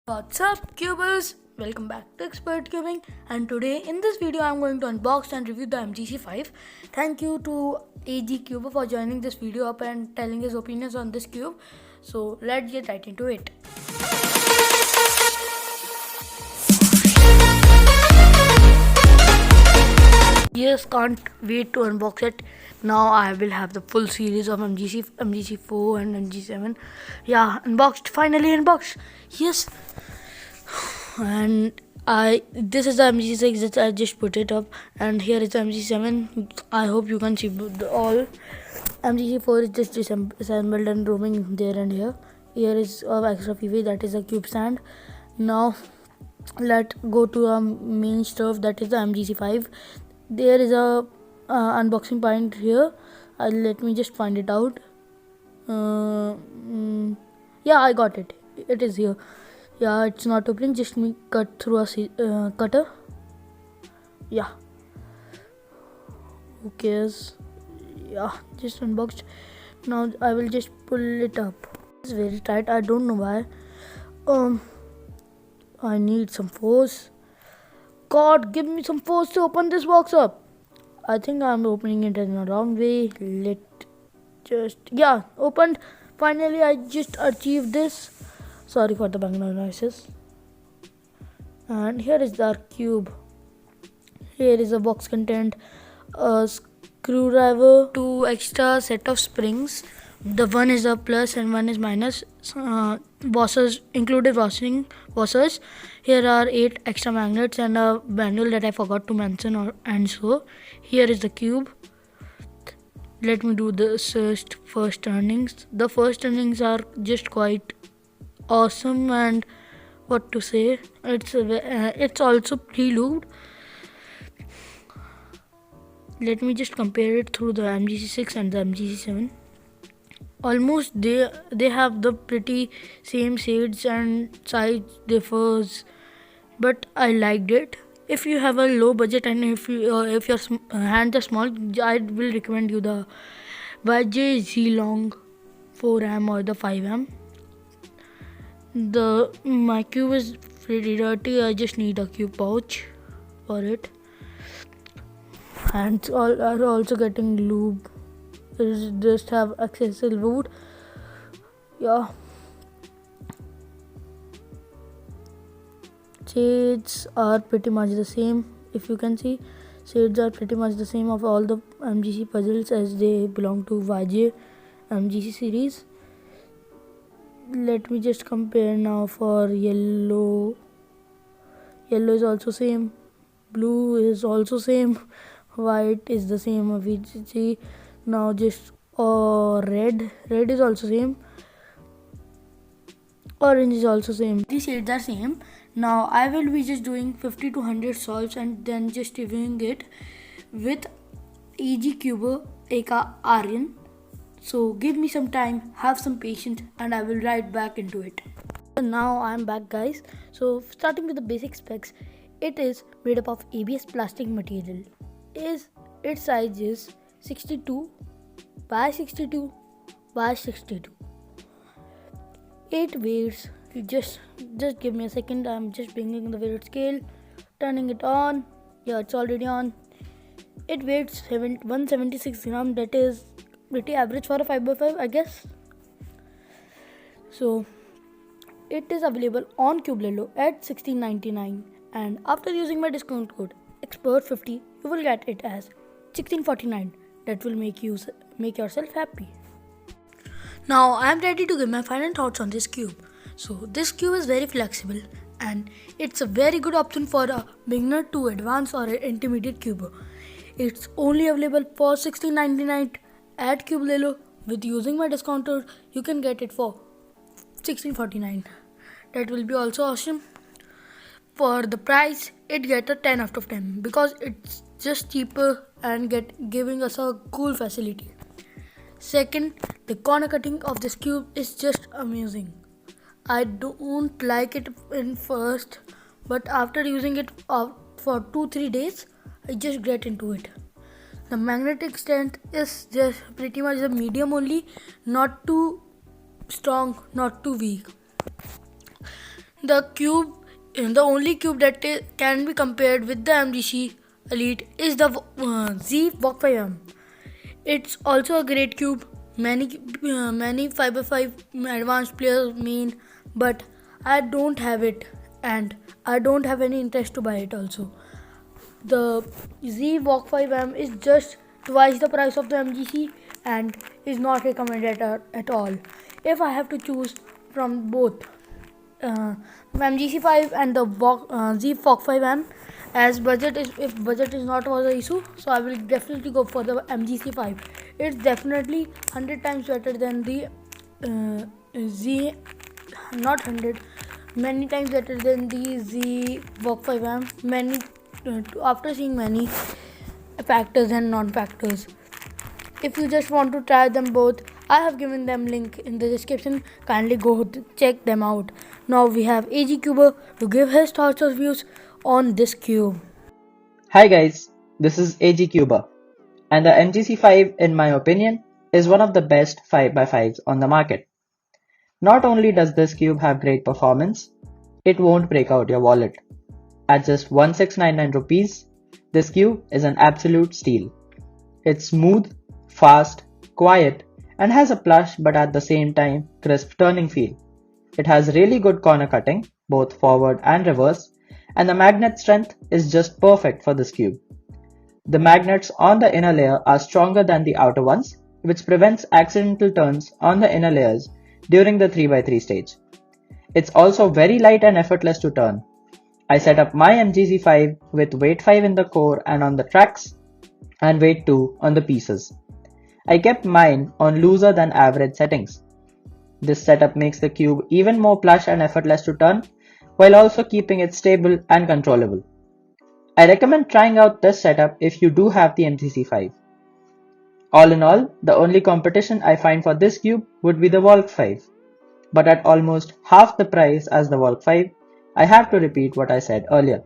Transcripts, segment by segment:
What's up, cubers? Welcome back to Expert Cubing, and today in this video I'm going to unbox and review the MGC 5. Thank you to AG Cuber for joining this video up and telling his opinions on this cube. So let's get right into it. Yes, can't wait to unbox it. Now I will have the full series of MGC 4 and MGC 7. Yeah, finally unboxed. Yes. And this is the MGC 6 that I just put it up, and here is the MGC 7. I hope you can see all. MGC 4 is just assembled and roaming there and here. Here is extra PV, that is a cube stand. Now let's go to our main stuff, that is the MGC 5. There is a unboxing point here. Let me just find it out. Yeah, I got it. It is here. Yeah, it's not opening. Just me cut through a cutter. Yeah. Who cares? Yeah, just unboxed. Now I will just pull it up. It's very tight. I don't know why. I need some force. God, give me some force to open this box up. I think I'm opening it in the wrong way. Yeah, opened. Finally, I just achieved this. Sorry for the background noises. And here is the cube. Here is a box content, a screwdriver, 2 extra set of springs. The one is a plus and one is minus. Washers, included washers. Here are 8 extra magnets and a manual that I forgot to mention. And so here is the cube. Let me do the first turnings. The first turnings are just quite awesome, and what to say, it's also pre-lubed. Let me just compare it through the MGC 6 and the MGC 7. Almost they have the pretty same shades and size differs, but I liked it. If you have a low budget and if your hands are small, I will recommend you the YJ Z Long 4M or the 5M. My cube is pretty dirty. I just need a cube pouch for it. Hands are also getting lube. Just have accessible wood. Yeah. Shades are pretty much the same. If you can see, shades are pretty much the same of all the MGC puzzles as they belong to YJ MGC series. Let me just compare now for yellow. Yellow is also same. Blue is also same. White is the same of VGC. Now just red. Red is also same. Orange is also same. These shades are same. Now I will be just doing 50 to 100 solves and then just reviewing it with AG Cuber aka AARYAN. So give me some time, have some patience, and I will right back into it. So now I'm back, guys. So starting with the basic specs, it is made up of ABS plastic material. Its size is 62 by 62 by 62. 8 weights. Just give me a second. I'm just bringing the weight scale, turning it on. Yeah, it's already on. It weighs 176 grams. That is pretty average for a 5x5, I guess. So it is available on Cubello at $16.99, and after using my discount code EXPERT50, you will get it as $16.49. That will make yourself happy. Now I am ready to give my final thoughts on this cube. So this cube is very flexible, and it's a very good option for a beginner to advanced or an intermediate cuber. It's only available for $16.99 at Cubello. With using my discount code, you can get it for $16.49. That will be also awesome. For the price, it gets a 10 out of 10 because it's just cheaper and giving us a cool facility. Second, the corner cutting of this cube is just amazing. I don't like it in first, but after using it for 2-3 days, I just get into it. The magnetic strength is just pretty much the medium only, not too strong, not too weak. The only cube that can be compared with the MGC Elite is the Z Walk 5M. It's also a great cube. Many 5x5 advanced players mean, but I don't have it, and I don't have any interest to buy it also. The Z Walk 5M is just twice the price of the MGC and is not recommended at all. If I have to choose from both MGC 5 and the Z Walk 5M, as if budget is not was the issue, so I will definitely go for the MGC 5. It's definitely 100 times better than the Z, not 100, many times better than the Z Walk 5M. After seeing many factors and non-factors. If you just want to try them both, I have given them link in the description. Kindly go check them out. Now we have AG Cuber to give his thoughts or views on this cube. Hi guys, this is AG Cuber, and the MGC5 in my opinion is one of the best 5x5s on the market. Not only does this cube have great performance, it won't break out your wallet. At just 1699 rupees, this cube is an absolute steal. It's smooth, fast, quiet, and has a plush but at the same time crisp turning feel. It has really good corner cutting, both forward and reverse, and the magnet strength is just perfect for this cube. The magnets on the inner layer are stronger than the outer ones, which prevents accidental turns on the inner layers during the 3x3 stage. It's also very light and effortless to turn. I set up my MGC5 with weight 5 in the core and on the tracks, and weight 2 on the pieces. I kept mine on looser than average settings. This setup makes the cube even more plush and effortless to turn, while also keeping it stable and controllable. I recommend trying out this setup if you do have the MGC5. All in all, the only competition I find for this cube would be the Walk 5. But at almost half the price as the Walk 5, I have to repeat what I said earlier.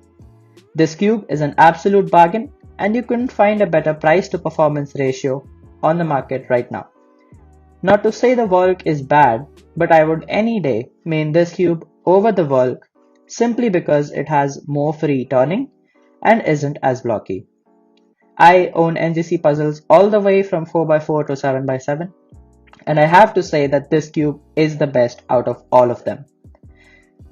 This cube is an absolute bargain, and you couldn't find a better price to performance ratio on the market right now. Not to say the Volk is bad, but I would any day main this cube over the Volk simply because it has more free turning and isn't as blocky. I own MGC puzzles all the way from 4x4 to 7x7, and I have to say that this cube is the best out of all of them.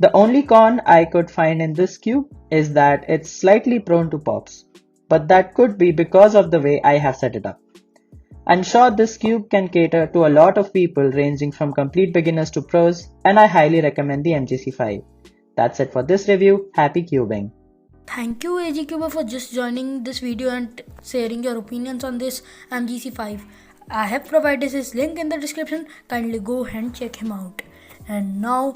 The only con I could find in this cube is that it's slightly prone to pops, but that could be because of the way I have set it up. I'm sure this cube can cater to a lot of people ranging from complete beginners to pros, and I highly recommend the MGC5. That's it for this review. Happy cubing! Thank you AG Cuber for just joining this video and sharing your opinions on this MGC5. I have provided his link in the description. Kindly go and check him out. And now,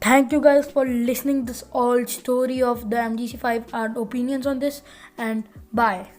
thank you guys for listening this all story of the MGC5 and opinions on this, and bye.